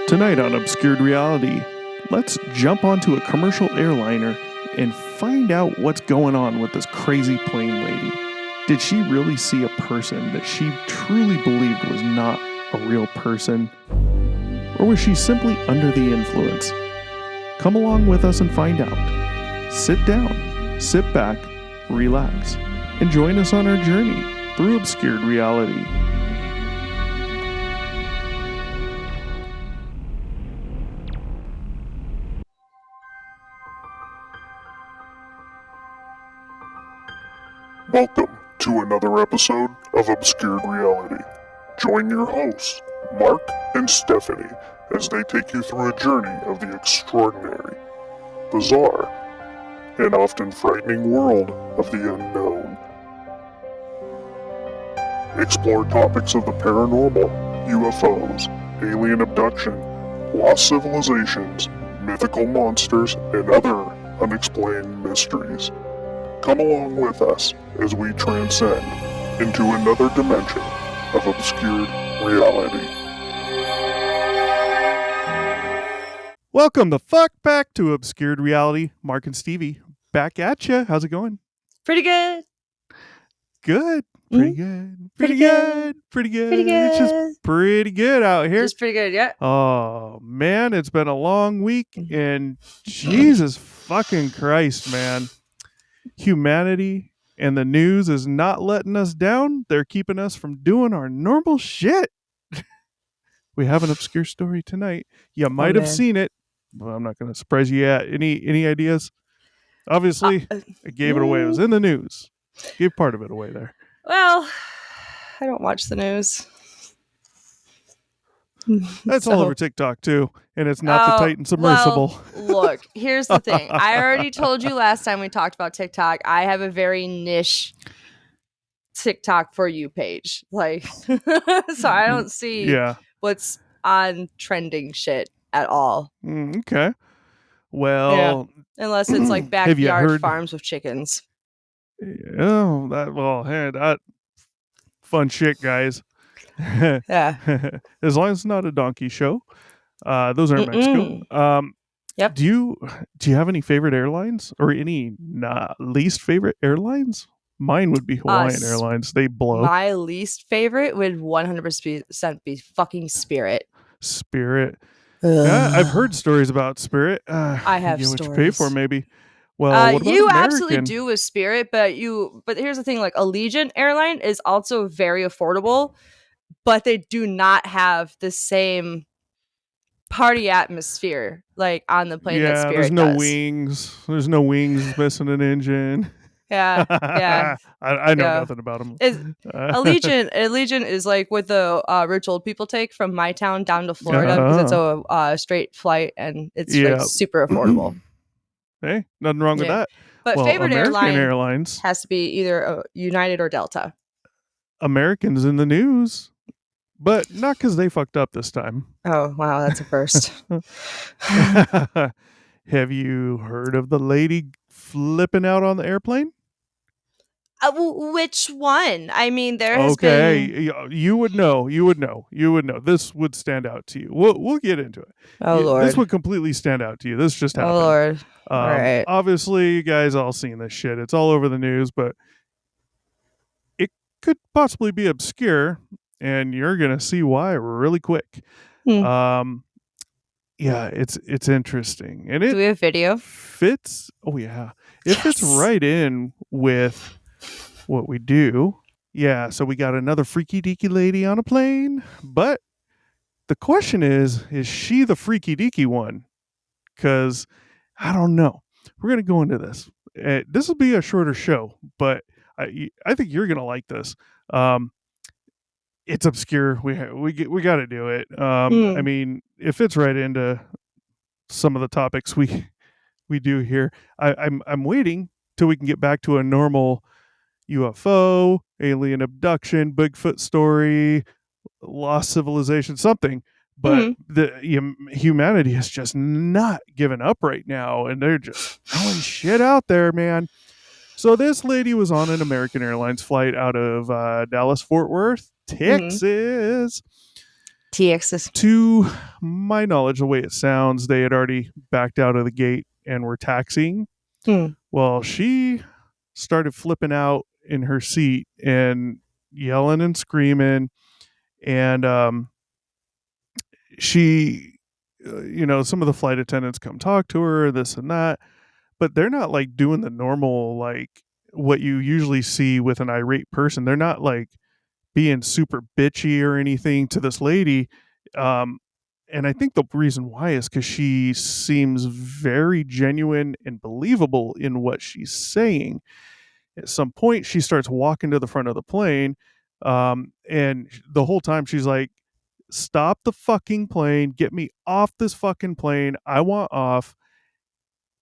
Tonight on Obscured Reality, let's jump onto a commercial airliner and find out what's going on with this crazy plane lady. Did she really see a person that she truly believed was not a real person? Or was she simply under the influence? Come along with us and find out. Sit down, sit back, relax, and join us on our journey through Obscured Reality. Welcome to another episode of Obscured Reality. Join your hosts, Mark and Stephanie, as they take you through a journey of the extraordinary, bizarre, and often frightening world of the unknown. Explore topics of the paranormal, UFOs, alien abduction, lost civilizations, mythical monsters, and other unexplained mysteries. Come along with us as we transcend into another dimension of obscured reality. Welcome the fuck back to Obscured Reality. Mark and Stevie, back at ya. How's it going? Pretty good. Good. Pretty good. Pretty good. Pretty good. It's just pretty good out here. Just pretty good, yeah. Oh, man, it's been a long week, and Jesus fucking Christ, man. Humanity and the news is not letting us down. They're keeping us from doing our normal shit. We have an obscure story tonight. You might have seen it. Well, I'm not going to surprise you yet. Any ideas? Obviously, I gave it away. It was in the news. Gave part of it away there. Well, I don't watch the news. That's all over TikTok too, and it's not the Titan submersible. Well, look, here's the thing. I already told you last time we talked about TikTok. I have a very niche TikTok for you page, like, so I don't see what's on trending shit at all. Okay, well, unless it's like backyard farms with chickens. Oh, that fun shit, guys. Yeah. As long as it's not a donkey show. Those are in Mexico. Yep. Do you have any favorite airlines or any least favorite airlines? Mine would be Hawaiian Airlines. They blow. My least favorite would 100% be fucking Spirit. Spirit. Yeah, I've heard stories about Spirit. I have you stories. What you pay for, maybe. Well, what about you American? Absolutely do with Spirit, but here's the thing: like Allegiant Airline is also very affordable, but they do not have the same party atmosphere like on the plane that Spirit there's no does. wings. There's no wings missing an engine. Yeah. I know nothing about them. Allegiant is like what the rich old people take from my town down to Florida because it's a straight flight and it's like super affordable. Hey, nothing wrong with that. But favorite American Airlines has to be either United or Delta. Americans in the news, but not because they fucked up this time. Oh, wow, that's a first. Have you heard of the lady flipping out on the airplane? Which one? I mean, there has been... You would know. This would stand out to you. We'll get into it. Oh, Lord. This would completely stand out to you. This just happened. Oh, Lord. All right. Obviously, you guys all seen this shit. It's all over the news, but it could possibly be obscure, and you're going to see why really quick. Yeah, it's interesting. And do we have video? Fits. Oh, yeah. It fits right in with what we do. Yeah, so we got another freaky deaky lady on a plane, but the question is she the freaky deaky one? Because I don't know. We're going to go into this. This will be a shorter show, but I think you're going to like this. It's obscure. We got to do it. I mean, it fits right into some of the topics we do here. I'm waiting till we can get back to a normal UFO, alien abduction, Bigfoot story, lost civilization, something. But humanity is just not giving up right now, and they're just throwing shit out there, man. So this lady was on an American Airlines flight out of Dallas-Fort Worth, Texas. TXs. To my knowledge, the way it sounds, they had already backed out of the gate and were taxiing. Well, she started flipping out in her seat and yelling and screaming. And she, some of the flight attendants come talk to her, this and that, but they're not like doing the normal, like what you usually see with an irate person. They're not like being super bitchy or anything to this lady. And I think the reason why is because she seems very genuine and believable in what she's saying. At some point, she starts walking to the front of the plane, and the whole time she's like, "Stop the fucking plane! Get me off this fucking plane! I want off!"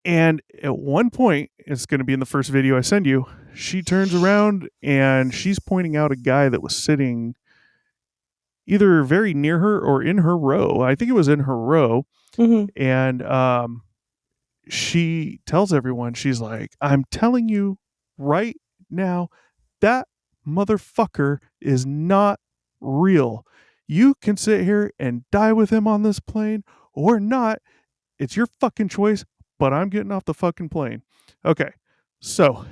And at one point, it's going to be in the first video I send you, she turns around and she's pointing out a guy that was sitting either very near her or in her row. I think it was in her row. And she tells everyone, she's like, "I'm telling you right now, that motherfucker is not real. You can sit here and die with him on this plane or not. It's your fucking choice, but I'm getting off the fucking plane." Okay, so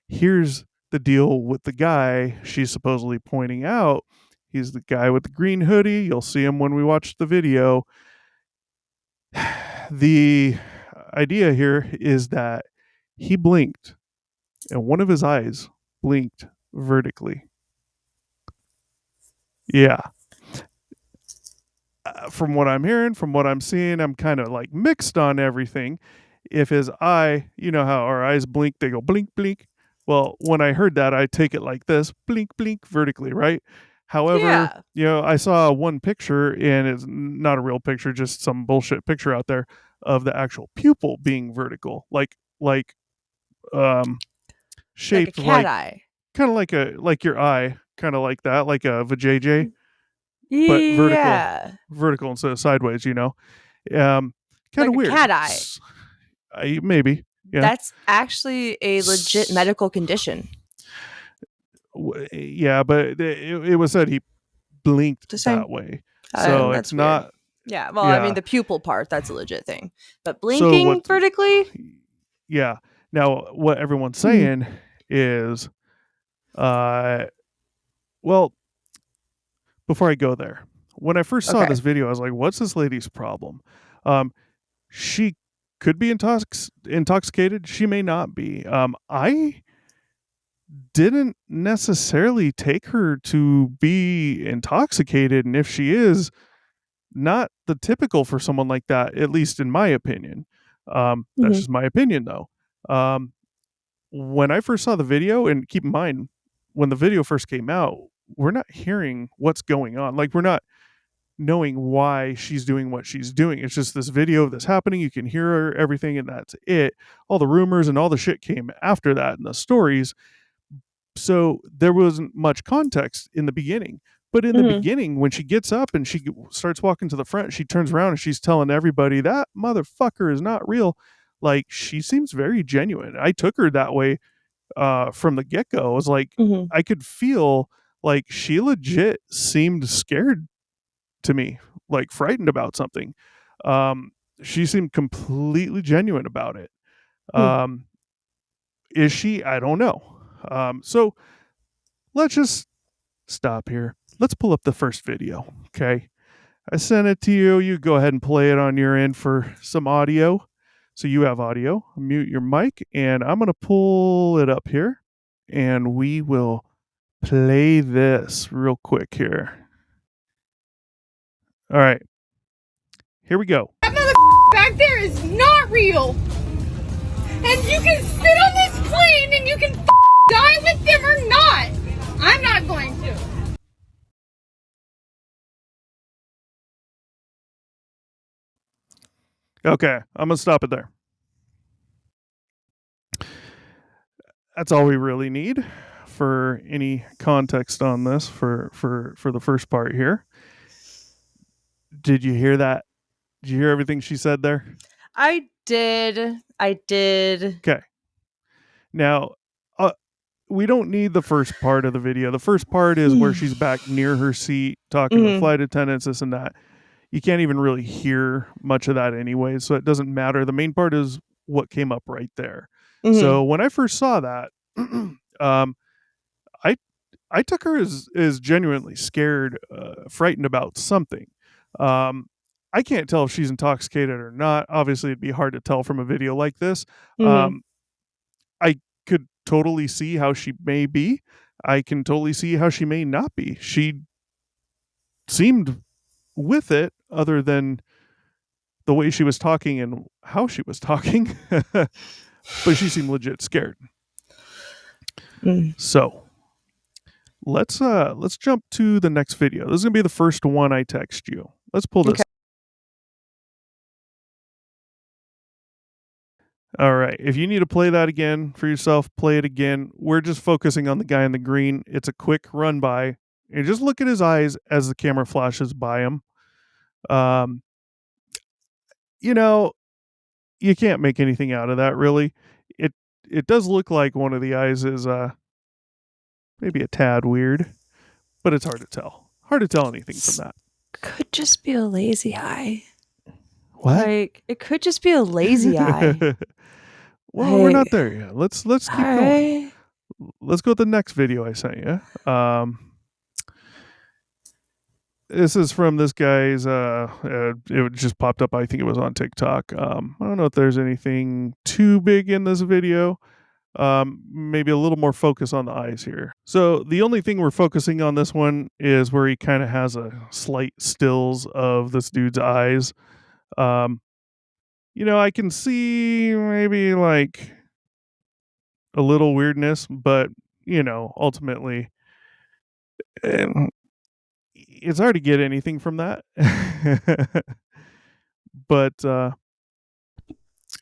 here's the deal with the guy she's supposedly pointing out. He's the guy with the green hoodie. You'll see him when we watch the video. The idea here is that he blinked and one of his eyes blinked vertically. Yeah. From what I'm hearing, from what I'm seeing, I'm kind of like mixed on everything. If his eye, you know how our eyes blink, they go blink, blink. Well, when I heard that, I take it like this, blink, blink vertically, right? However, I saw one picture, and it's not a real picture, just some bullshit picture out there of the actual pupil being vertical, shaped like a cat eye, kind of like your eye, kind of like that, like a vajayjay, but vertical instead of sideways. Kind of like weird. Cat eye. Maybe. Yeah. That's actually a legit medical condition. Yeah, but it was said he blinked that way, so it's not. Weird. Yeah, well, I mean, the pupil part, that's a legit thing, but blinking vertically. Yeah. Now, what everyone's saying is, well, before I go there, when I first saw this video, I was like, "What's this lady's problem?" She could be intoxicated. She may not be. I didn't necessarily take her to be intoxicated, and if she is, not the typical for someone like that, at least in my opinion. That's just my opinion, though. When I first saw the video, and keep in mind, when the video first came out, we're not hearing what's going on. Like, we're not knowing why she's doing what she's doing. It's just this video that's happening. You can hear her, everything, and that's it. All the rumors and all the shit came after that, and the stories. So there wasn't much context in the beginning. But in the beginning, when she gets up and she starts walking to the front, she turns around and she's telling everybody, "That motherfucker is not real." Like, she seems very genuine. I took her that way from the get-go. I was like, I could feel like she legit seemed scared to me, like frightened about something. She seemed completely genuine about it. Is she? I don't know. So let's just stop here. Let's pull up the first video, okay? I sent it to you. You go ahead and play it on your end for some audio. So you have audio. Mute your mic, and I'm going to pull it up here, and we will play this real quick here. All right. Here we go. That motherfucker back there is not real. And you can sit on this plane and you can die with them or not. I'm not going to. Okay, I'm gonna stop it there. That's all we really need for any context on this for the first part here. Did you hear that? Did you hear everything she said there? I did. Okay. Now, we don't need the first part of the video. The first part is where she's back near her seat talking to the flight attendants, this and that. You can't even really hear much of that anyway, so it doesn't matter. The main part is what came up right there. So when I first saw that, I took her as genuinely scared, frightened about something. I can't tell if she's intoxicated or not. Obviously, it'd be hard to tell from a video like this. I could totally see how she may be. I can totally see how she may not be. She seemed with it, other than the way she was talking and how she was talking. But she seemed legit scared. So let's jump to the next video. This is gonna be the first one I text you. Let's pull this. Okay. All right. If you need to play that again for yourself, play it again. We're just focusing on the guy in the green. It's a quick run by. And just look at his eyes as the camera flashes by him. You know, you can't make anything out of that, really. It does look like one of the eyes is maybe a tad weird, but it's hard to tell. Hard to tell anything from that. Could just be a lazy eye. What? Like, it could just be a lazy eye. Well, we're not there yet. Let's keep going. Let's go to the next video I sent you. This is from this guy's. It just popped up. I think it was on TikTok. I don't know if there's anything too big in this video. Maybe a little more focus on the eyes here. So the only thing we're focusing on this one is where he kind of has a slight stills of this dude's eyes. I can see maybe like a little weirdness, but ultimately, it's hard to get anything from that. But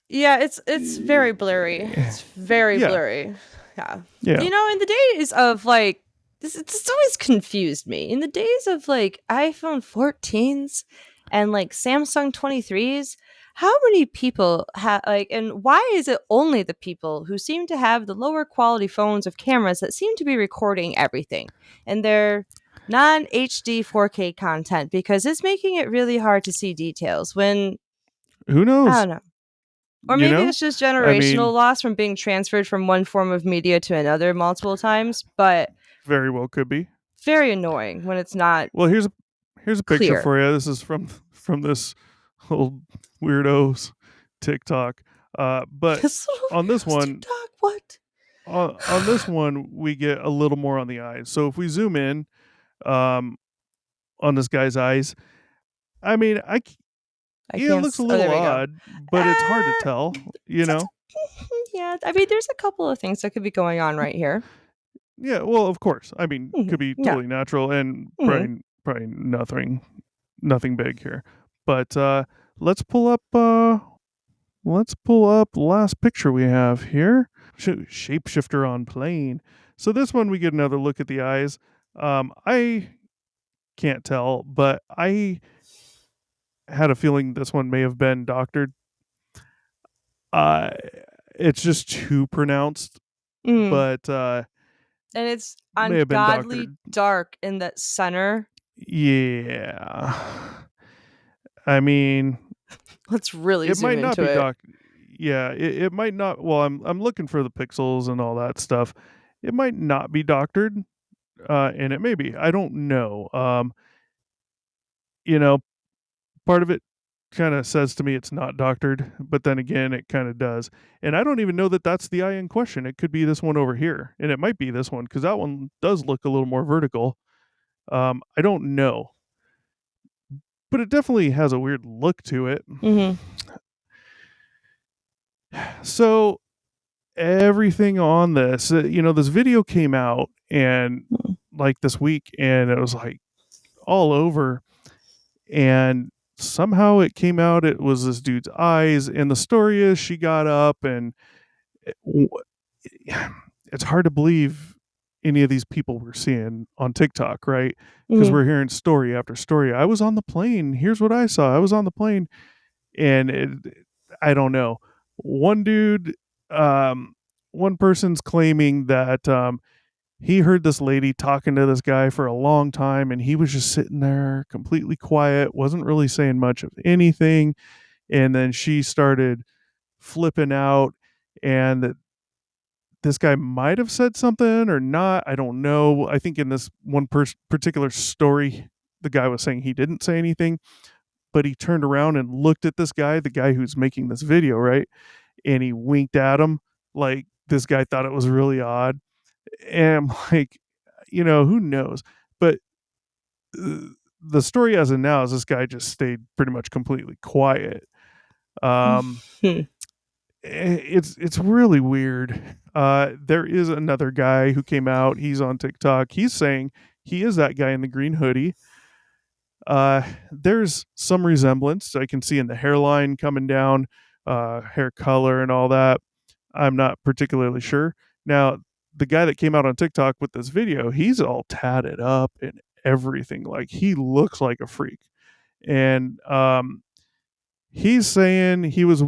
yeah, it's very blurry. It's very blurry. Yeah. In the days of like this, it's always confused me. In the days of like iPhone 14s and like Samsung 23s, how many people have and why is it only the people who seem to have the lower quality phones of cameras that seem to be recording everything and they're non-HD 4K content, because it's making it really hard to see details when who knows? I don't know. Or maybe it's just generational loss from being transferred from one form of media to another multiple times, but very well could be. Very annoying when it's not. Well, here's a picture clear. For you. This is from this old weirdo's TikTok. But on this one, TikTok, what? On this one, we get a little more on the eyes. So if we zoom in, on this guy's eyes, I mean, it looks a little odd, but it's hard to tell. Yeah, I mean, there's a couple of things that could be going on right here. Yeah, well, of course. I mean, could be totally natural and probably nothing big here. But let's pull up the last picture we have here. Shapeshifter on plane. So this one we get another look at the eyes. I can't tell, but I had a feeling this one may have been doctored. It's just too pronounced, but and it's ungodly dark in that center. Yeah, I mean, let's really zoom into it. Might not be doctored. Yeah, it might not. Well, I'm looking for the pixels and all that stuff. It might not be doctored, and it may be. I don't know. Part of it kind of says to me it's not doctored, but then again, it kind of does. And I don't even know that that's the eye in question. It could be this one over here, and it might be this one because that one does look a little more vertical. I don't know, but it definitely has a weird look to it. So everything on this, this video came out and like this week, and it was like all over, and somehow it came out it was this dude's eyes, and the story is she got up, and it's hard to believe any of these people we're seeing on TikTok, right? Because we're hearing story after story. I was on the plane. Here's what I saw. I was on the plane, and I don't know. One dude one person's claiming that he heard this lady talking to this guy for a long time, and he was just sitting there completely quiet, wasn't really saying much of anything. And then she started flipping out, and that this guy might have said something or not. I don't know. I think in this one particular story, the guy was saying he didn't say anything, but he turned around and looked at this guy, the guy who's making this video, right? And he winked at him like this guy thought it was really odd. And I'm like, who knows? But the story as of now is this guy just stayed pretty much completely quiet. It's really weird. There is another guy who came out. He's on TikTok. He's saying he is that guy in the green hoodie. There's some resemblance I can see in the hairline coming down, hair color and all that. I'm not particularly sure. Now, the guy that came out on TikTok with this video, he's all tatted up and everything. Like, he looks like a freak. And he's saying his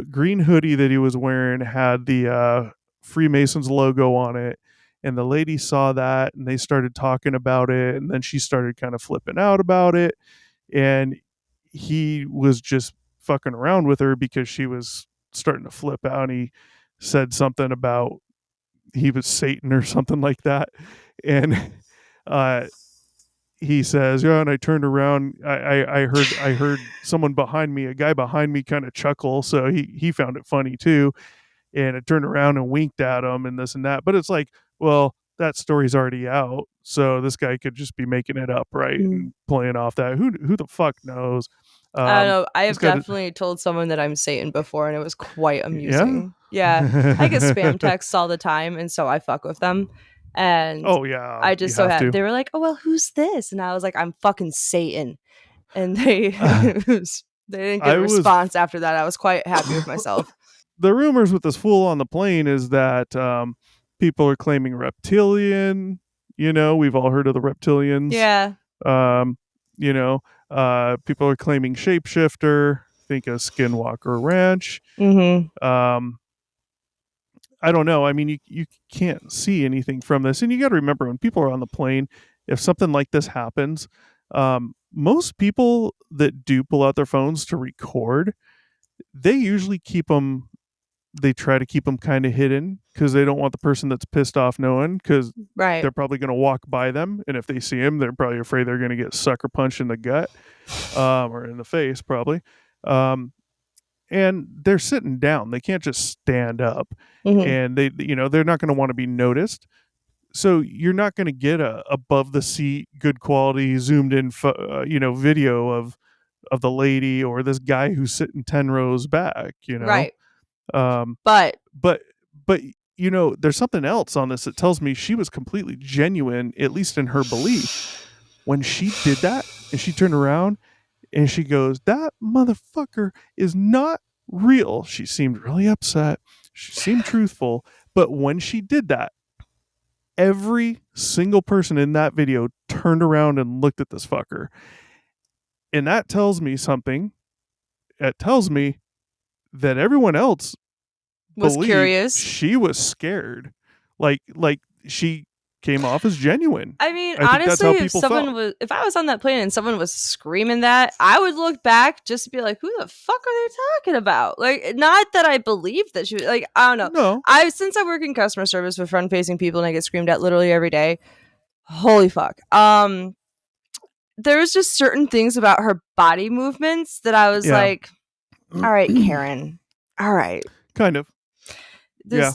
green hoodie that he was wearing had the Freemasons logo on it. And the lady saw that and they started talking about it. And then she started kind of flipping out about it. And he was just fucking around with her because she was starting to flip out. And he said something about he was Satan or something like that. And he says, yeah, and I turned around. I heard someone behind me, a guy behind me kind of chuckle. So he found it funny too. And I turned around and winked at him and this and that. But it's like, well, that story's already out. So this guy could just be making it up, right? And playing off that. Who the fuck knows? I don't know. I have definitely told someone that I'm Satan before, and it was quite amusing. Yeah. I get spam texts all the time, and so I fuck with them. And I just so had they were like, "Oh well, who's this?" And I was like, "I'm fucking Satan." And they didn't get a response after that. I was quite happy with myself. The rumors with this fool on the plane is that people are claiming reptilian. We've all heard of the reptilians. Yeah. People are claiming shapeshifter. Think of Skinwalker Ranch. I don't know. I mean, you can't see anything from this. And you got to remember, when people are on the plane, if something like this happens, most people that do pull out their phones to record, they usually they try to keep them kind of hidden because they don't want the person that's pissed off knowing, because they're probably going to walk by them. And if they see him, they're probably afraid they're going to get sucker punched in the gut or in the face, probably. And they're sitting down. They can't just stand up. And they're not going to want to be noticed. So you're not going to get a above the seat, good quality, zoomed in, video of the lady or this guy who's sitting 10 rows back, Right. But there's something else on this that tells me she was completely genuine, at least in her belief. When she did that and she turned around and she goes, "That motherfucker is not real." She seemed really upset. She seemed truthful. But when she did that, every single person in that video turned around and looked at this fucker. And that tells me something. It tells me that everyone else was curious. She was scared. Like she came off as genuine. I mean, honestly, if I was on that plane and someone was screaming that, I would look back just to be like, who the fuck are they talking about? Like, not that I believe that she was, like, I don't know. No. Since I work in customer service with front-facing people and I get screamed at literally every day, holy fuck. There's just certain things about her body movements that I was like, all right, Karen. All right. Kind of.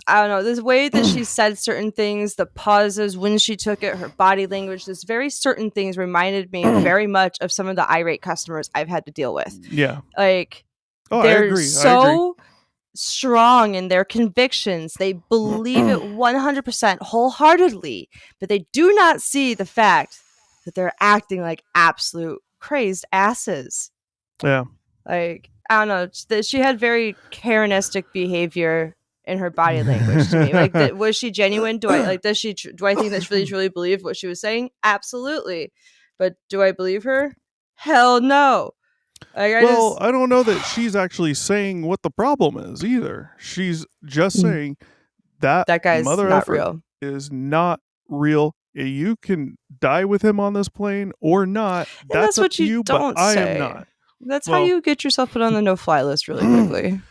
I don't know, this way that she said certain things, the pauses when she took it, her body language, this very certain things reminded me very much of some of the irate customers I've had to deal with. Yeah. Like, they're so strong in their convictions. They believe it 100% wholeheartedly, but they do not see the fact that they're acting like absolute crazed asses. Yeah. Like, I don't know, she had very Karenistic behavior in her body language to me. Like, was she genuine? Do I think that she truly believed what she was saying? Absolutely. But do I believe her? Hell no. Like, I don't know that she's actually saying what the problem is either. She's just saying that guy's mother not effer real. is not real. You can die with him on this plane or not. And that's up what to you you, don't but I say. am not. That's how Well, you get yourself put on the no-fly list really quickly.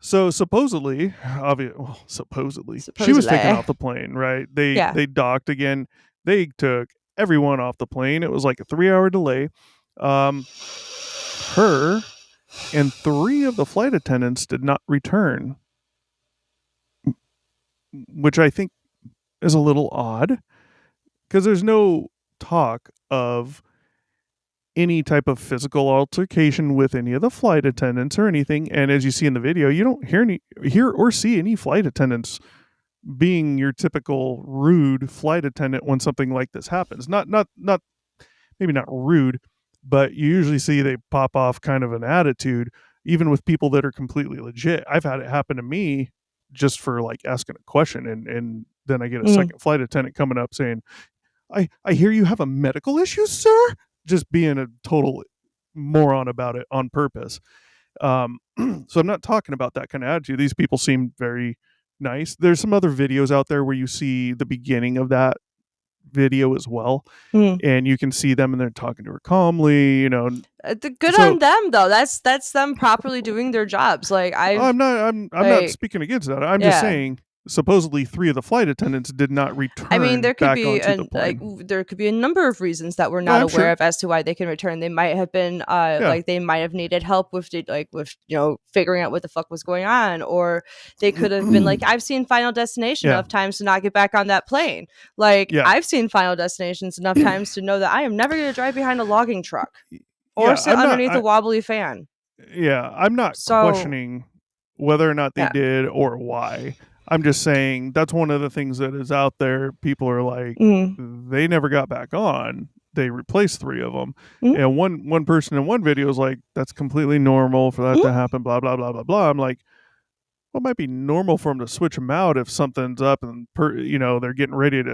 So supposedly, she was taken off the plane, right? They docked again. They took everyone off the plane. It was like a 3-hour delay. Her and 3 of the flight attendants did not return, which I think is a little odd because there's no talk of any type of physical altercation with any of the flight attendants or anything. And as you see in the video, you don't hear or see any flight attendants being your typical rude flight attendant when something like this happens. Not maybe not rude, but you usually see they pop off kind of an attitude, even with people that are completely legit. I've had it happen to me just for like asking a question, and then I get a second flight attendant coming up saying, I hear you have a medical issue, sir. Just being a total moron about it on purpose. So I'm not talking about that kind of attitude. These people seem very nice. There's some other videos out there where you see the beginning of that video as well, and you can see them and they're talking to her calmly. Good on them though. That's them properly doing their jobs. Like I'm not speaking against that. I'm just saying. Supposedly 3 of the flight attendants did not return. I mean, there could be there could be a number of reasons that we're not aware of as to why they can return. They might have been like they might have needed help with figuring out what the fuck was going on, or they could have been like, I've seen Final Destination enough times to not get back on that plane. Like I've seen Final Destinations enough times to know that I am never going to drive behind a logging truck or sit underneath a wobbly fan. Yeah, I'm not questioning whether or not they did or why. I'm just saying that's one of the things that is out there. People are like, they never got back on. They replaced 3 of them. And one person in one video is like, that's completely normal for that to happen, blah, blah, blah, blah, blah. I'm like, well, it might be normal for them to switch them out if something's up and, they're getting ready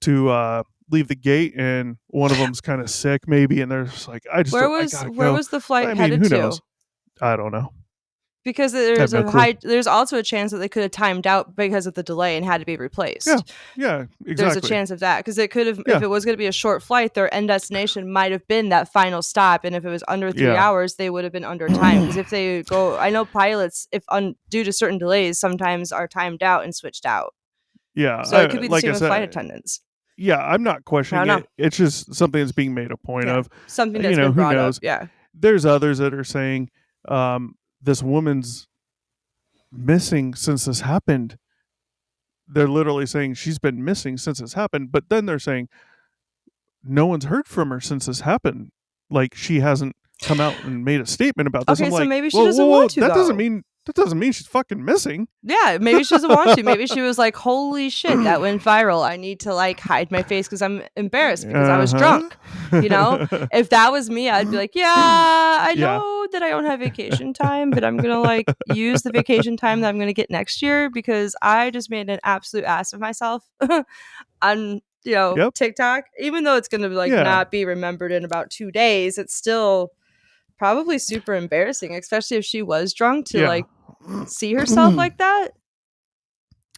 to leave the gate and one of them's kind of sick maybe. And they're just like, where was the flight headed who to? Knows? I don't know. Because there's also a chance that they could have timed out because of the delay and had to be replaced. Yeah, exactly. There's a chance of that because it could have, if it was going to be a short flight, their end destination might have been that final stop, and if it was under 3 hours, they would have been under time. Because if they go, I know pilots, due to certain delays, sometimes are timed out and switched out. Yeah, so it could be the same with flight attendants. Yeah, I'm not questioning it. It's just something that's being made a point of. Something that's been brought up. Yeah. There's others that are saying, this woman's missing since this happened. They're literally saying she's been missing since this happened, but then they're saying no one's heard from her since this happened. Like she hasn't come out and made a statement about this. Okay, I'm so like, maybe she doesn't want to. That doesn't mean she's fucking missing. Yeah, maybe she doesn't want to. Maybe she was like, holy shit, that went viral. I need to like hide my face because I'm embarrassed because I was drunk. If that was me, I'd be like, I know that I don't have vacation time, but I'm gonna like use the vacation time that I'm gonna get next year because I just made an absolute ass of myself on TikTok. Even though it's gonna like not be remembered in about 2 days, it's still probably super embarrassing, especially if she was drunk to like see herself like that.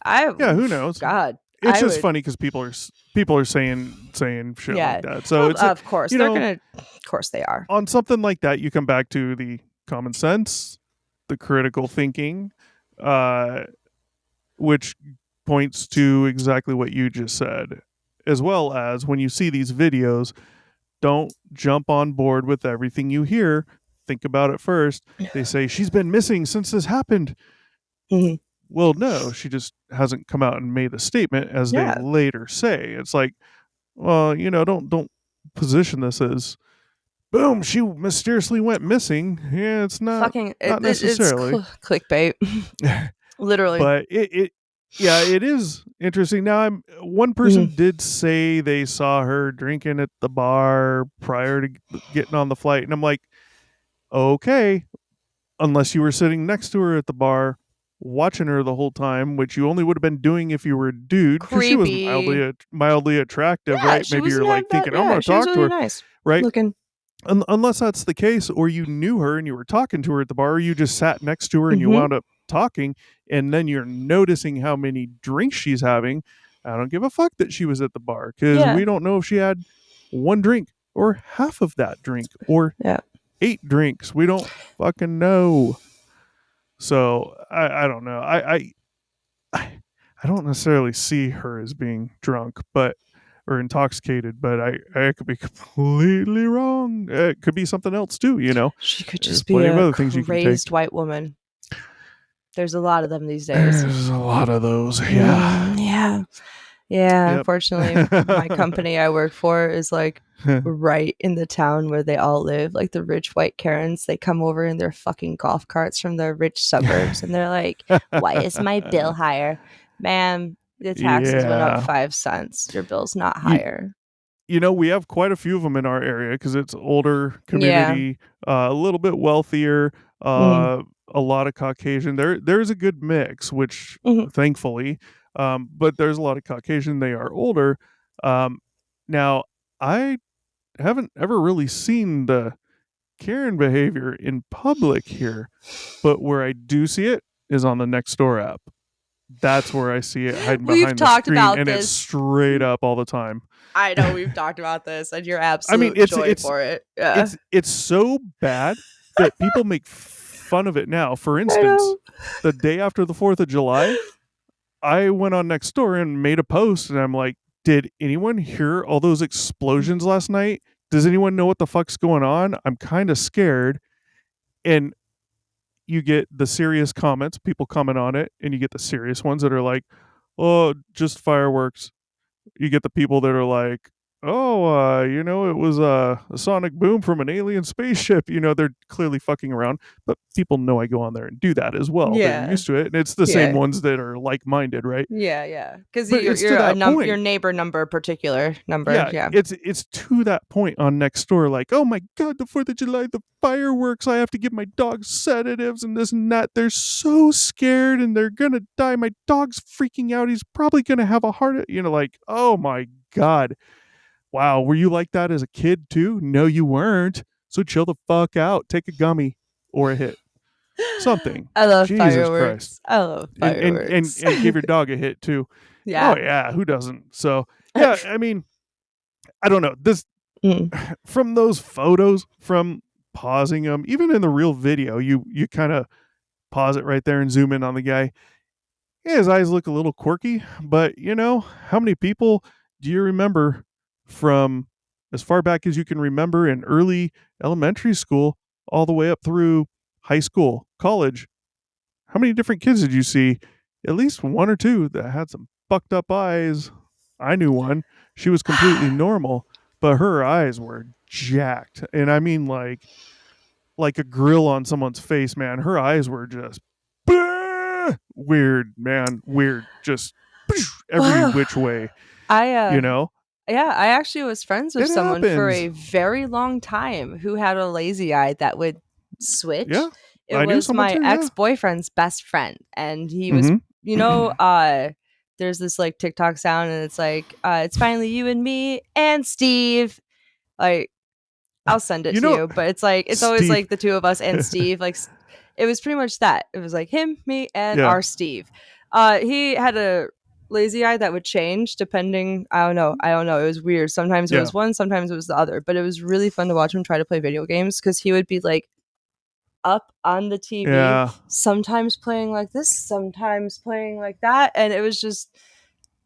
Who knows? God, it's just funny because people are saying shit like that. So it's of course of course they are. On something like that, you come back to the common sense, the critical thinking, which points to exactly what you just said, as well as when you see these videos, don't jump on board with everything you hear. Think about it first. They say she's been missing since this happened. Well, no, she just hasn't come out and made a statement, as they later say. It's like, well, don't position this as, boom, she mysteriously went missing. Yeah, it's not not necessarily it's clickbait, literally. But it is interesting. Now, one person did say they saw her drinking at the bar prior to getting on the flight, and I'm like, okay, unless you were sitting next to her at the bar, watching her the whole time, which you only would have been doing if you were a dude, because she was mildly attractive, right? Maybe you're like thinking, I'm going to talk to her, nice. right? Looking. Unless that's the case, or you knew her and you were talking to her at the bar, or you just sat next to her and you wound up talking, and then you're noticing how many drinks she's having. I don't give a fuck that she was at the bar, because we don't know if she had one drink or half of that drink or 8 drinks. We don't fucking know. So I don't know. I don't necessarily see her as being drunk, or intoxicated, but I could be completely wrong. It could be something else too, She could just be a crazed white woman. There's a lot of them these days. There's a lot of those, yeah. Yeah. Yep. Unfortunately, my company I work for is like right in the town where they all live. Like the rich white Karens, they come over in their fucking golf carts from the rich suburbs, and they're like, "Why is my bill higher, ma'am? The taxes went up 5 cents. Your bill's not higher." We have quite a few of them in our area because it's older community, a little bit wealthier, a lot of Caucasian. There's a good mix, which thankfully. But there's a lot of Caucasian. They are older. Now, I haven't ever really seen the Karen behavior in public here, but where I do see it is on the Nextdoor app. That's where I see it hiding behind the screen, and it's straight up all the time. I know we've talked about this, and you're absolute joy for it. Yeah. It's so bad that people make fun of it now. For instance, the day after the 4th of July, I went on Nextdoor and made a post, and I'm like, did anyone hear all those explosions last night? Does anyone know what the fuck's going on? I'm kind of scared. And you get the serious comments, people comment on it, and you get the serious ones that are like, oh, just fireworks. You get the people that are like, oh, it was a sonic boom from an alien spaceship. They're clearly fucking around, but people know I go on there and do that as well. Yeah. They're used to it, and it's the same ones that are like-minded, right? Yeah. Because you're your neighbor particular number. Yeah. It's to that point on Nextdoor, like, oh my God, the 4th of July, the fireworks, I have to give my dog sedatives and this and that. They're so scared and they're gonna die. My dog's freaking out. He's probably gonna have a heart attack. Like, oh my God. Wow, were you like that as a kid too? No, you weren't. So chill the fuck out. Take a gummy or a hit. Something. I love Jesus fireworks. Christ. I love fireworks. And give your dog a hit too. Yeah. Oh yeah, who doesn't? So yeah, I mean, I don't know. This from those photos, from pausing them, even in the real video, you kind of pause it right there and zoom in on the guy. Yeah, his eyes look a little quirky, but how many people do you remember from as far back as you can remember in early elementary school all the way up through high school, college? How many different kids did you see? At least one or two that had some fucked up eyes. I knew one. She was completely normal, but her eyes were jacked. And I mean like a grill on someone's face, man. Her eyes were just weird, man. Weird. Just every which way. Yeah, I actually was friends with someone for a very long time who had a lazy eye that would switch. Yeah, it was my ex-boyfriend's best friend, and he was, there's this like TikTok sound, and it's like, it's finally you and me and Steve. Like, I'll send it to you, but it's like it's Steve. Always like the two of us and Steve. Like, it was pretty much that. It was like him, me, and our Steve. He had a lazy eye that would change depending. I don't know. It was weird. Sometimes it was one, sometimes it was the other. But it was really fun to watch him try to play video games because he would be like up on the TV, sometimes playing like this, sometimes playing like that, and it was just.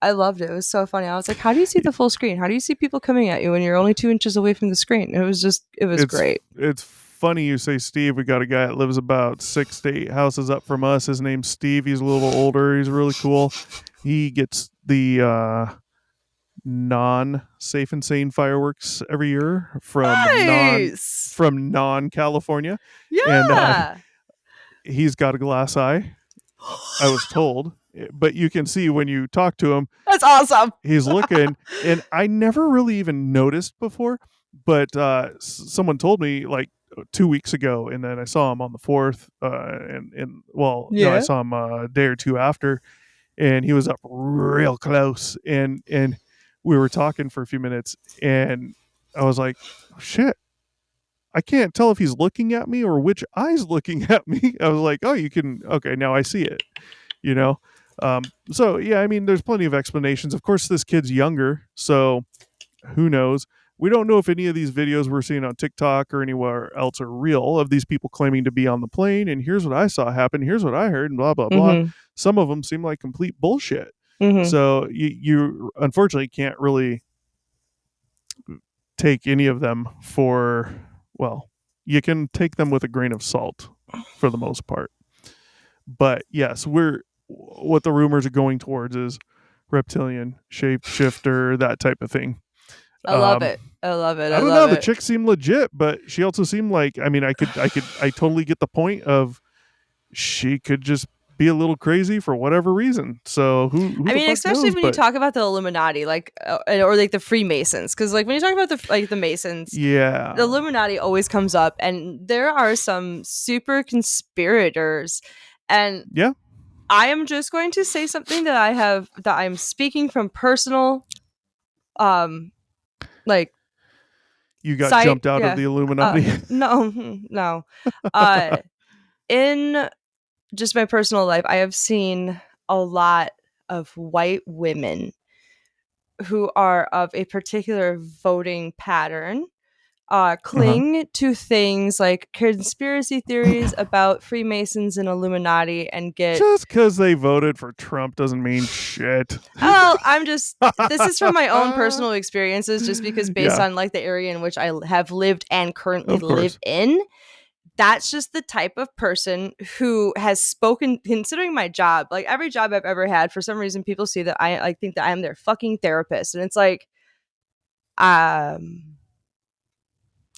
I loved it. It was so funny. I was like, how do you see the full screen? How do you see people coming at you when you're only 2 inches away from the screen? It was great. It's funny you say Steve. We got a guy that lives about 6 to 8 houses up from us. His name's Steve. He's a little older. He's really cool. He gets the non-safe and sane fireworks every year from non-California. Yeah. And he's got a glass eye, I was told. But you can see when you talk to him. That's awesome. He's looking, and I never really even noticed before, but someone told me like 2 weeks ago, and then I saw him on the 4th, I saw him a day or two after, and he was up real close, and we were talking for a few minutes, and I was like, oh, shit, I can't tell if he's looking at me or which eye's looking at me. I was like, oh, you can, okay, now I see it, you know? So yeah, I mean, there's plenty of explanations. Of course, this kid's younger, so who knows? We don't know if any of these videos we're seeing on TikTok or anywhere else are real, of these people claiming to be on the plane and here's what I saw happen, here's what I heard, and blah blah blah. Some of them seem like complete bullshit. So you unfortunately can't really take any of them for, well, you can take them with a grain of salt for the most part. But yes, what the rumors are going towards is reptilian, shapeshifter, that type of thing. I love it. I love it. I don't know. The chick seemed legit, but she also seemed like, I mean, I totally get the point of she could just be a little crazy for whatever reason. So who I mean, especially knows, when you talk about the Illuminati, like, or like the Freemasons, because like when you talk about the Masons, yeah, the Illuminati always comes up, and there are some super conspirators, and yeah, I am just going to say something that I'm speaking from personal, like, you got jumped out of the Illuminati. No. In just my personal life, I have seen a lot of white women who are of a particular voting pattern cling to things like conspiracy theories about Freemasons and Illuminati and get... Just because they voted for Trump doesn't mean shit. Well, this is from my own personal experiences, just because based on like the area in which I have lived and currently live in, that's just the type of person who has spoken, considering my job, like every job I've ever had, for some reason people see that I think that I'm their fucking therapist. And it's like,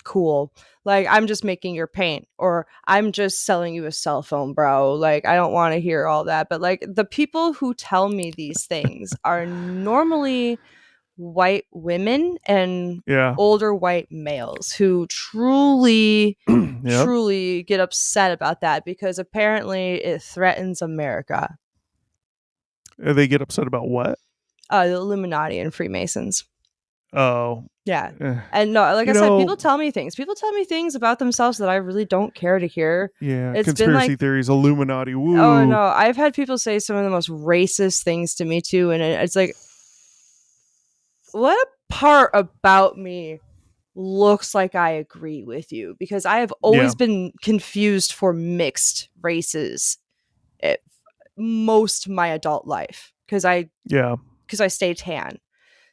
cool. Like, I'm just making your paint, or I'm just selling you a cell phone, bro. Like, I don't want to hear all that. But like, the people who tell me these things are normally white women and older white males who truly truly get upset about that, because apparently it threatens America. They get upset about what? The Illuminati and Freemasons. Oh. Yeah. And no, like I said, people tell me things about themselves that I really don't care to hear. Yeah. It's conspiracy theories, Illuminati. Woo. Oh no, I've had people say some of the most racist things to me too, and it's like, what part about me looks like I agree with you? Because I have always been confused for mixed races most of my adult life, because I stay tan.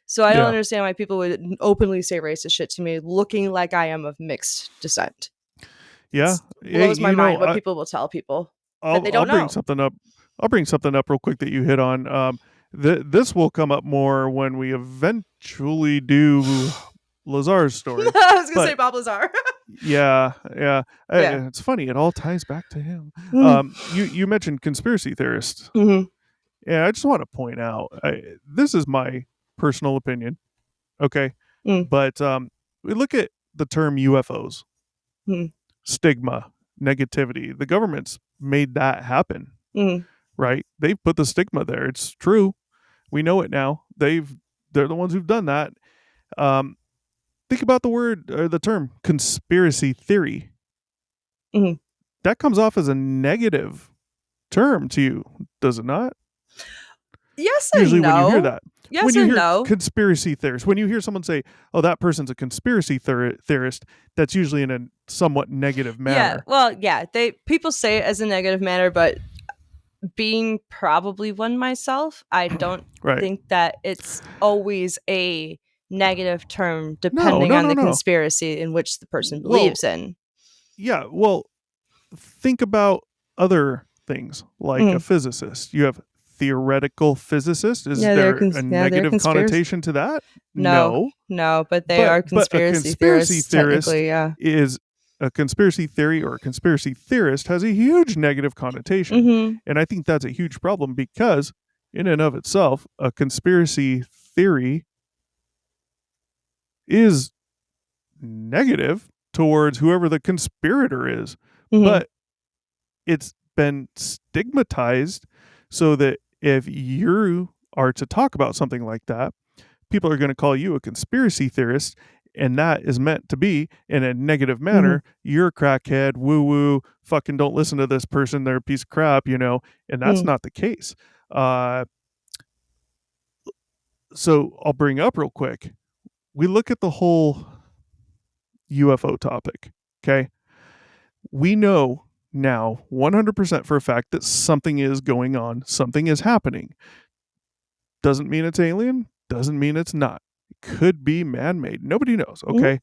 So I don't understand why people would openly say racist shit to me looking like I am of mixed descent. Yeah. It blows my mind what people will tell people that they don't know. I'll bring something up real quick that you hit on. This will come up more when we eventually do Lazar's story. I was going to say Bob Lazar. Yeah. It's funny. It all ties back to him. You mentioned conspiracy theorists. Yeah, I just want to point out, this is my personal opinion. Okay. But we look at the term UFOs, stigma, negativity. The government's made that happen, right? They've put the stigma there. It's true. We know it now. They're the ones who've done that. Think about the word or the term conspiracy theory. That comes off as a negative term to you, does it not? Yes and usually no. When you hear that. Yes when you and hear no. Conspiracy theorists. When you hear someone say, oh, that person's a conspiracy theorist, that's usually in a somewhat negative manner. Yeah. Well, yeah. People say it as a negative manner, but being probably one myself, I don't think that it's always a negative term depending on the conspiracy in which the person believes in. Yeah. Well, think about other things like a physicist. You have theoretical physicist. Is there a negative connotation to that? No, but they are conspiracy theorists. Technically, is a conspiracy theory or a conspiracy theorist has a huge negative connotation. And I think that's a huge problem, because in and of itself, a conspiracy theory is negative towards whoever the conspirator is. But it's been stigmatized so that if you are to talk about something like that, people are going to call you a conspiracy theorist, And that is meant to be in a negative manner. You're a crackhead, woo woo, fucking don't listen to this person, they're a piece of crap, and that's not the case. So I'll bring up real quick. We look at the whole UFO topic, okay? We know now 100% for a fact that something is going on, something is happening. Doesn't mean it's alien, doesn't mean it's not. It could be man-made. Nobody knows, okay?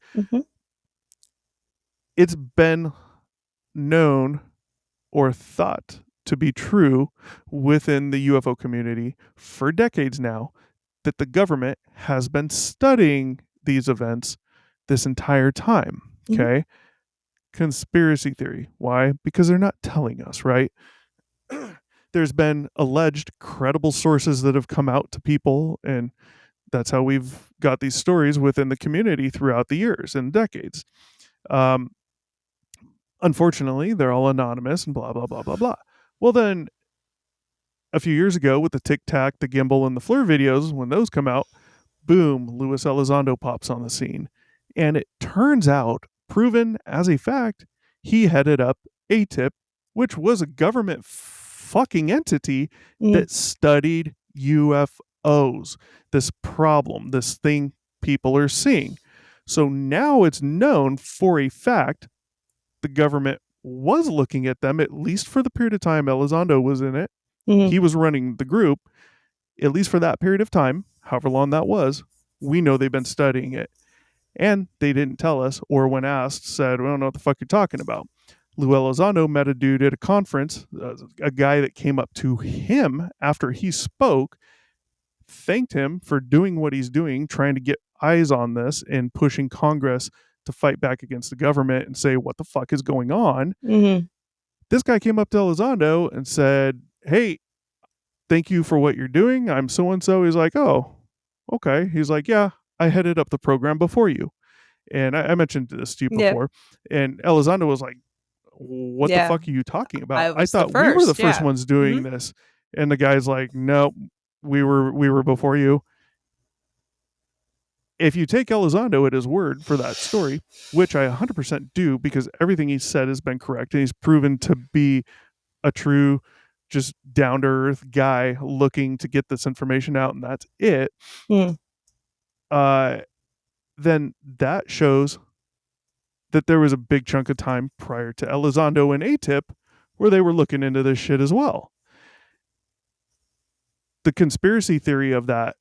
It's been known or thought to be true within the UFO community for decades now that the government has been studying these events this entire time, okay? Conspiracy theory. Why? Because they're not telling us, right? There's been alleged credible sources that have come out to people, and that's how we've got these stories within the community throughout the years and decades. Unfortunately, they're all anonymous and blah, blah, blah, blah, blah. Well, then a few years ago with the Tic Tac, the Gimbal, and the FLIR videos, when those come out, boom, Luis Elizondo pops on the scene. And it turns out, proven as a fact, he headed up ATIP, which was a government fucking entity that studied UFOs, this problem, this thing people are seeing. So now it's known for a fact the government was looking at them, at least for the period of time Elizondo was in it. He was running the group, at least for that period of time, however long that was. We know they've been studying it. And they didn't tell us, or when asked, said, we don't know what the fuck you're talking about. Lou Elizondo met a dude at a conference, a guy that came up to him after he spoke, thanked him for doing what he's doing, trying to get eyes on this and pushing Congress to fight back against the government and say, what the fuck is going on? This guy came up to Elizondo and said, hey, thank you for what you're doing. I'm so-and-so. He's like, oh, okay. He's like, yeah, I headed up the program before you. And I mentioned this to you before. And Elizondo was like, what the fuck are you talking about? I thought we were the first ones doing this. And the guy's like, no, we were before you. If you take Elizondo at his word for that story, which I 100% do, because everything he said has been correct, and he's proven to be a true, just down-to-earth guy looking to get this information out, and that's it, then that shows that there was a big chunk of time prior to Elizondo and ATIP where they were looking into this shit as well. The conspiracy theory of that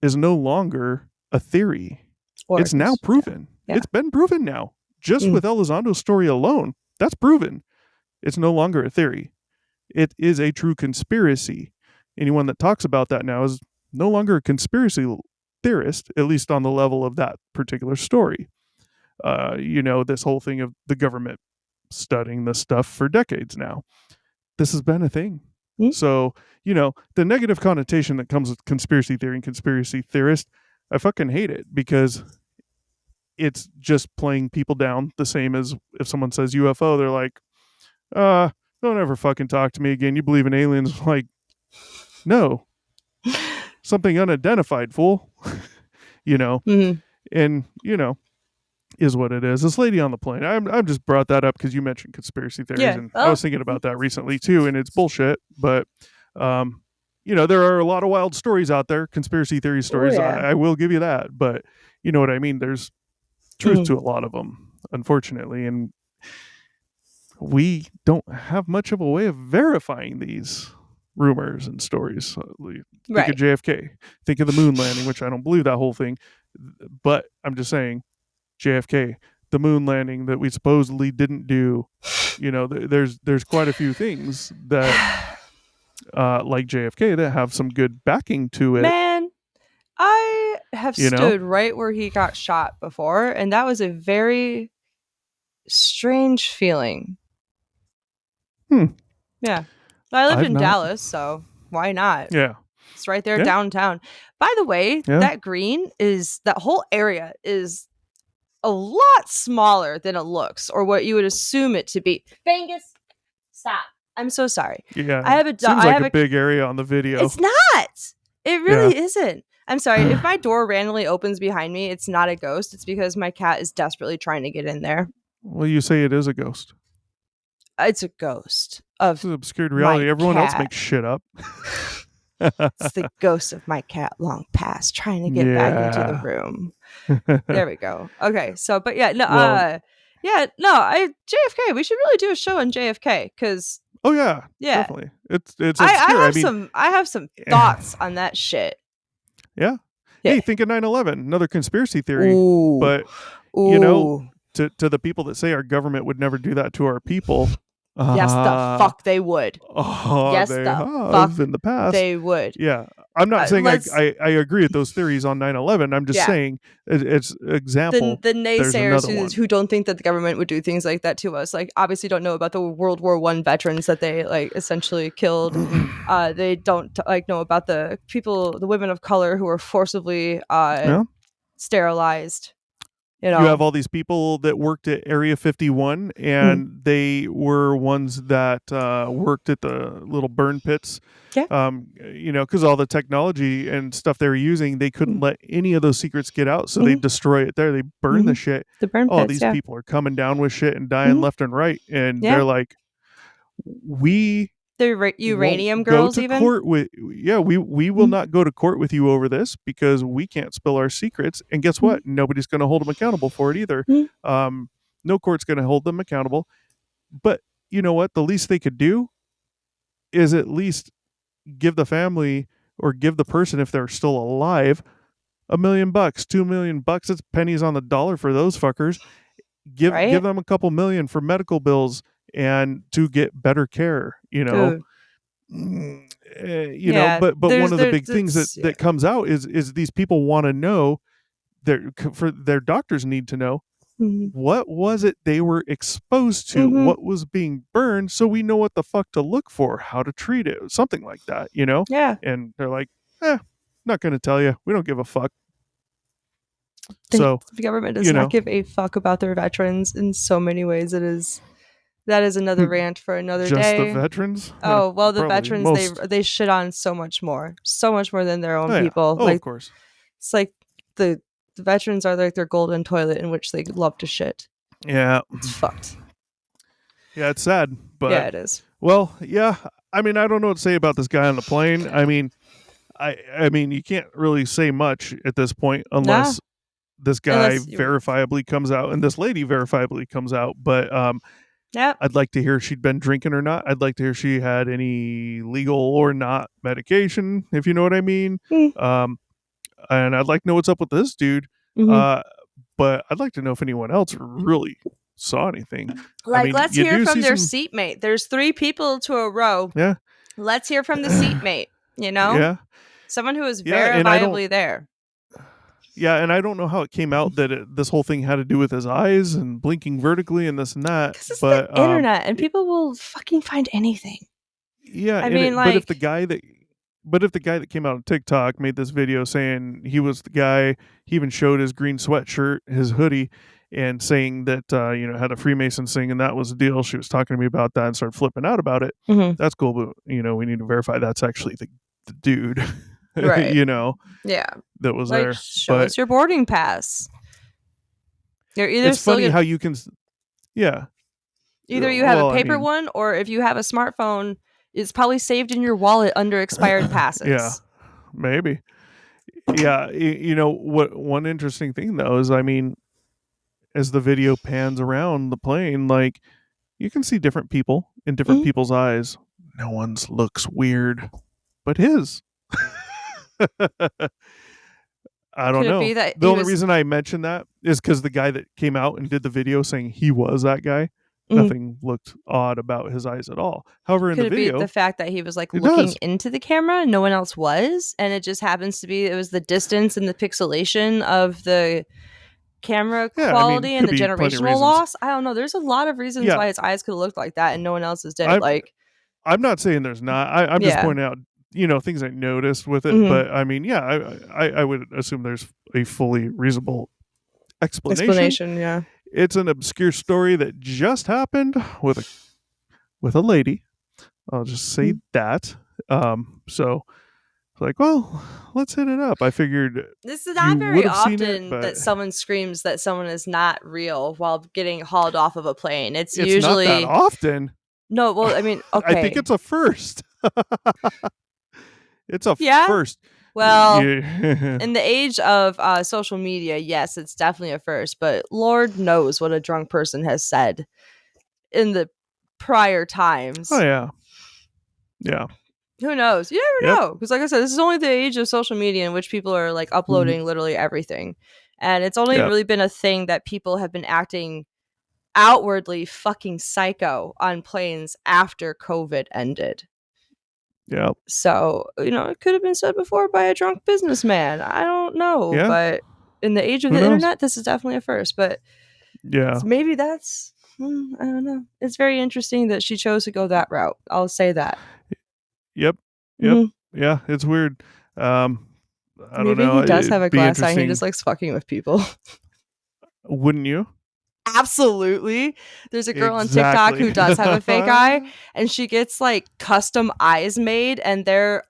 is no longer a theory. It's now proven. It's been proven now. Just with Elizondo's story alone, that's proven. It's no longer a theory. It is a true conspiracy. Anyone that talks about that now is no longer a conspiracy theorist, at least on the level of that particular story. This whole thing of the government studying this stuff for decades now. This has been a thing. So, the negative connotation that comes with conspiracy theory and conspiracy theorist, I fucking hate it, because it's just playing people down, the same as if someone says UFO, they're like, don't ever fucking talk to me again. You believe in aliens? Like, no. Something unidentified, fool. And, is what it is. This lady on the plane, I'm just brought that up because you mentioned conspiracy theories, and I was thinking about that recently too, and it's bullshit, but there are a lot of wild stories out there, conspiracy theory stories. I will give you that, but you know what I mean? There's truth to a lot of them, unfortunately, and we don't have much of a way of verifying these rumors and stories. Think of JFK, think of the moon landing, which I don't believe that whole thing, but I'm just saying, JFK, the moon landing that we supposedly didn't do, there's quite a few things that like JFK that have some good backing to it. Man, I have stood right where he got shot before, and that was a very strange feeling. Yeah. I live in Dallas, so why not? Yeah. It's right there downtown. By the way, that whole area is a lot smaller than it looks, or what you would assume it to be. Fangus, stop. I'm so sorry. Yeah. I have a big area on the video. It's not. It really isn't. I'm sorry. If my door randomly opens behind me, it's not a ghost. It's because my cat is desperately trying to get in there. Well, you say it is a ghost. It's a ghost of This is obscured reality. Everyone else makes shit up. It's the ghost of my cat long past trying to get back into the room. There we go. Okay, so but yeah, no, JFK. We should really do a show on JFK because yeah, definitely. It's obscure. I have some thoughts on that shit. Yeah. Hey, think of 9/11, another conspiracy theory. Ooh. But you know, to the people that say our government would never do that to our people. Yes, the fuck they would. Yes, they have in the past. They would. Yeah. I'm not saying I agree with those theories on 9/11. I'm just saying it's example. The naysayers who don't think that the government would do things like that to us, like obviously don't know about the World War I veterans that they like essentially killed. They don't like know about the women of color who were forcibly sterilized. You have all these people that worked at Area 51, and they were ones that worked at the little burn pits. Yeah. Because all the technology and stuff they were using, they couldn't let any of those secrets get out, so they destroy it there. They burn the shit. The burn pits, these people are coming down with shit and dying left and right, and they're like, the uranium girls even court with we will not go to court with you over this because we can't spill our secrets, and guess what, nobody's going to hold them accountable for it either. No court's going to hold them accountable, but you know what, the least they could do is at least give the family or give the person, if they're still alive, $1 million, $2 million. It's pennies on the dollar for those fuckers. Give them a couple million for medical bills and to get better care, but one of the big things that comes out is these people want to know, their doctors need to know what was it they were exposed to, what was being burned, so we know what the fuck to look for, how to treat it, something like that, and they're like, not gonna tell you, we don't give a fuck. So the government does not give a fuck about their veterans in so many ways. That is another rant for another day. Just the veterans? Oh, well, the veterans, they shit on so much more than their own people. Of course. It's like the veterans are like their golden toilet in which they love to shit. Yeah. It's fucked. Yeah, it's sad. But yeah, it is. Well, yeah. I mean, I don't know what to say about this guy on the plane. I mean, you can't really say much at this point unless this guy verifiably comes out and this lady verifiably comes out. But I'd like to hear if she'd been drinking or not. I'd like to hear if she had any legal or not medication, if you know what I mean. And I'd like to know what's up with this dude. But I'd like to know if anyone else really saw anything. Let's hear from their seatmate. There's 3 people to a row. Yeah. Let's hear from the seatmate, Yeah. Someone who is verifiably there. Yeah, and I don't know how it came out that this whole thing had to do with his eyes and blinking vertically and this and that. Because it's the internet, and people will fucking find anything. Yeah, but if the guy that came out on TikTok made this video saying he was the guy, he even showed his green sweatshirt, his hoodie, and saying that had a Freemason thing, and that was the deal. She was talking to me about that and started flipping out about it. That's cool, but we need to verify that's actually the dude. Right. That was there. Show us your boarding pass. You're either it's funny how you can, either you have a paper one, or if you have a smartphone, it's probably saved in your wallet under expired passes. Yeah, maybe. Yeah, what? One interesting thing though is, as the video pans around the plane, like you can see different people in different people's eyes. No one's looks weird, but his. I don't know. The only reason I mentioned that is because the guy that came out and did the video saying he was that guy, nothing looked odd about his eyes at all. However, in the video, be the fact that he was like looking into the camera, no one else was, and it just happens to be it was the distance and the pixelation of the camera quality and the generational loss. I don't know. There's a lot of reasons why his eyes could have looked like that, and no one else's did. I'm not saying there's not. I'm just pointing out. Things I noticed with it, but I would assume there's a fully reasonable explanation. Yeah, it's an obscure story that just happened with a lady. I'll just say that. So It's like, well, let's hit it up. I figured this is not very often that someone screams that someone is not real while getting hauled off of a plane. It's usually not that often. No, well, I mean, okay. I think it's a first. It's a first. Well, in the age of social media, yes, it's definitely a first. But Lord knows what a drunk person has said in the prior times. Oh, yeah. Yeah. Who knows? You never know. Because like I said, this is only the age of social media in which people are like uploading literally everything. And it's only really been a thing that people have been acting outwardly fucking psycho on planes after COVID ended. Yeah. So, it could have been said before by a drunk businessman. I don't know. Yeah. But in the age of the internet, this is definitely a first. But maybe that's, I don't know. It's very interesting that she chose to go that route. I'll say that. Yep. Yeah, it's weird. I don't know. Maybe he does have a glass eye. He just likes fucking with people. Wouldn't you? Absolutely. There's a girl on TikTok who does have a fake eye, and she gets like custom eyes made, and they're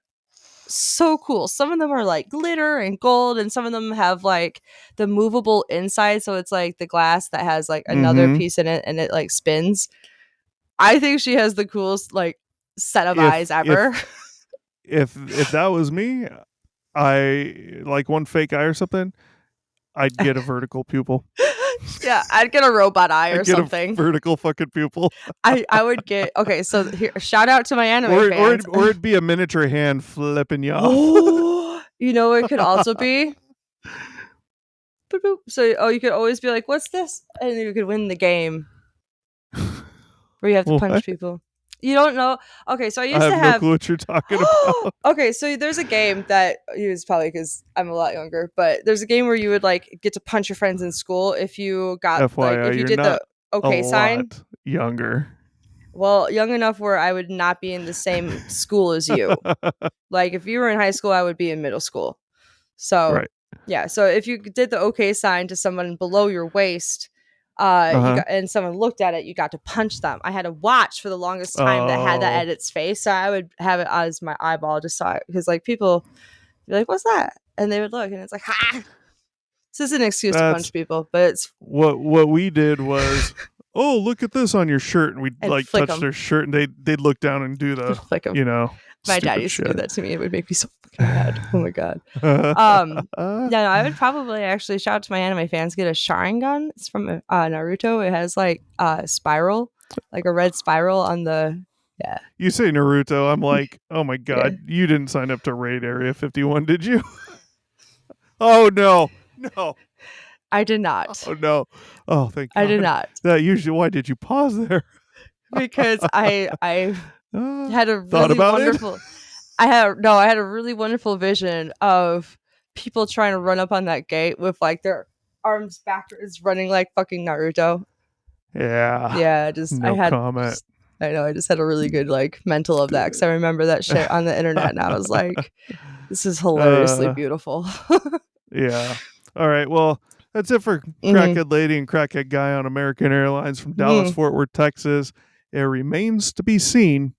so cool. Some of them are like glitter and gold, and some of them have like the movable inside, so it's like the glass that has like another piece in it, and it like spins. I think she has the coolest like set of eyes ever. If that was me, I like one fake eye or something, I'd get a vertical pupil. Yeah, I'd get a robot eye or something. A vertical fucking pupil. I would get so here, shout out to my anime fans. Or it'd be a miniature hand flipping you off. Oh, you know what it could also be? Boop, boop. So you could always be like, "What's this?" And you could win the game where you have to punch people. You don't know? Okay, so I used to have no clue what you're talking about. Okay, so there's a game that it was probably because I'm a lot younger, but there's a game where you would like get to punch your friends in school if you got FYI, if you did the okay sign. Younger. Well, young enough where I would not be in the same school as you. Like if you were in high school, I would be in middle school. So yeah, so if you did the okay sign to someone below your waist, and someone looked at it, you got to punch them. I had a watch for the longest time that had that at its face, so I would have it as my eyeball, just saw it because like people be like, "What's that?" And they would look, and it's like, "Ha!" This is an excuse to punch people, but it's what we did was, oh, look at this on your shirt, and we'd like touch their shirt, and they'd look down and do the My dad used to do that to me. It would make me so fucking mad. Oh my god. I would probably actually shout out to my anime fans. Get a Sharingan. It's from Naruto. It has like a spiral, like a red spiral on the. Yeah. You say Naruto, I'm like, oh my god, you didn't sign up to raid Area 51, did you? Oh no. I did not. Oh no. Oh thank you. I did not. Why did you pause there? Because I had a really wonderful. I had a really wonderful vision of people trying to run up on that gate with like their arms backwards, running like fucking Naruto. Yeah. Yeah. Comment. I know. I just had a really good like mental of that because I remember that shit on the internet, and I was like, "This is hilariously beautiful." Yeah. All right. Well, that's it for Crackhead Lady and Crackhead Guy on American Airlines from Dallas, Fort Worth, Texas. It remains to be seen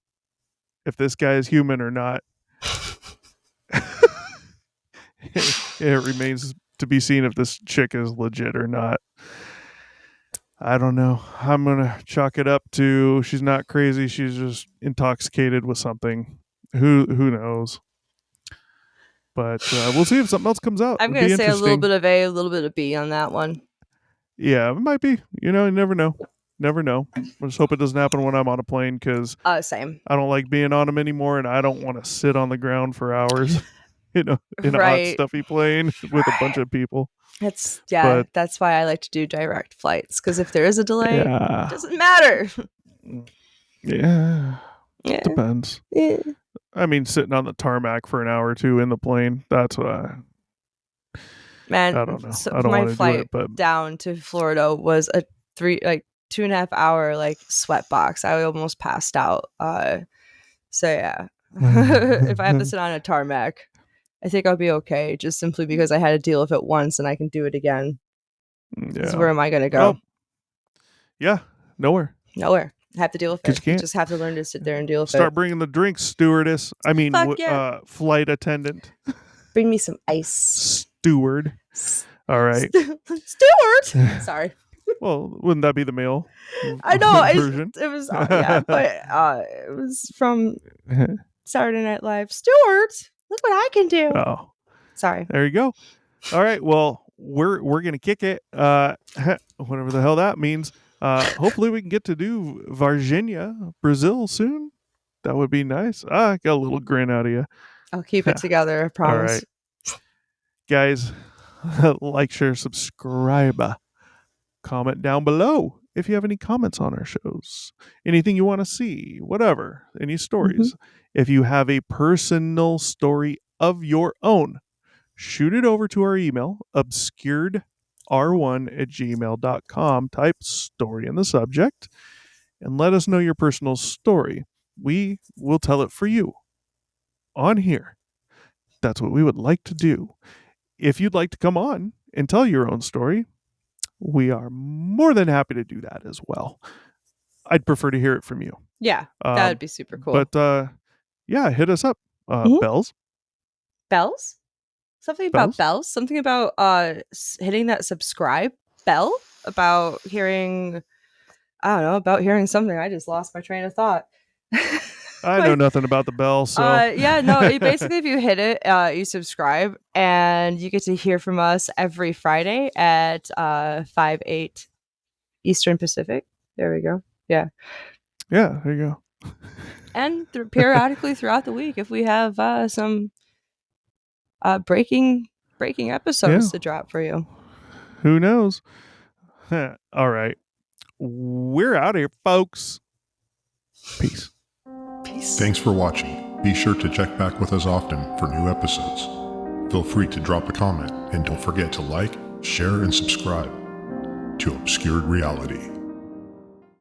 if this guy is human or not. It remains to be seen if this chick is legit or not. I don't know. I'm going to chalk it up to she's not crazy. She's just intoxicated with something. Who knows? But we'll see if something else comes out. I'm going to say a little bit of A, a little bit of B on that one. Yeah, it might be. You never know. Never know. I just hope it doesn't happen when I'm on a plane because same. I don't like being on them anymore, and I don't want to sit on the ground for hours in a hot, stuffy plane with a bunch of people. That's why I like to do direct flights because if there is a delay, it doesn't matter. Yeah. Depends. Yeah. I mean, sitting on the tarmac for an hour or two in the plane, that's what I don't know. So I don't my want to flight do it, but down to Florida was a 2.5 hour like sweat box. I almost passed out. So yeah, if I have to sit on a tarmac, I think I'll be okay. Just simply because I had to deal with it once and I can do it again. Yeah. So where am I going to go? Yeah, nowhere. Have to deal with it. You just have to learn to sit there and deal with it. Start bringing the drinks, stewardess. I mean, flight attendant. Bring me some ice. Steward. All right. Steward. Sorry. Well, wouldn't that be the male? I know. It was, but it was from Saturday Night Live. Steward, look what I can do. Oh, sorry. There you go. All right. Well, we're gonna kick it. Whatever the hell that means. Hopefully we can get to do Virginia, Brazil soon. That would be nice. I got a little grin out of you. I'll keep it together. I promise. All right. Guys, like, share, subscribe. Comment down below if you have any comments on our shows. Anything you want to see, whatever. Any stories. If you have a personal story of your own, shoot it over to our email, obscuredr1@gmail.com. Type story in the subject and let us know your personal story. We will tell it for you on here. That's what we would like to do. If you'd like to come on and tell your own story, we are more than happy to do that as well. I'd prefer to hear it from you. Yeah, that would be super cool. But yeah, hit us up. Bells? Something about bells? Something about hitting that subscribe bell? About hearing, I don't know, about hearing something. I just lost my train of thought. I know nothing about the bell, so yeah, no. Basically, if you hit it, you subscribe, and you get to hear from us every Friday at 5/8 Eastern Pacific. There we go. Yeah, there you go. And periodically throughout the week, if we have some breaking episodes to drop for you. Who knows? All right, we're out of here, folks. Peace. Thanks for watching. Be sure to check back with us often for new episodes. Feel free to drop a comment, and don't forget to like, share, and subscribe to Obscured Reality.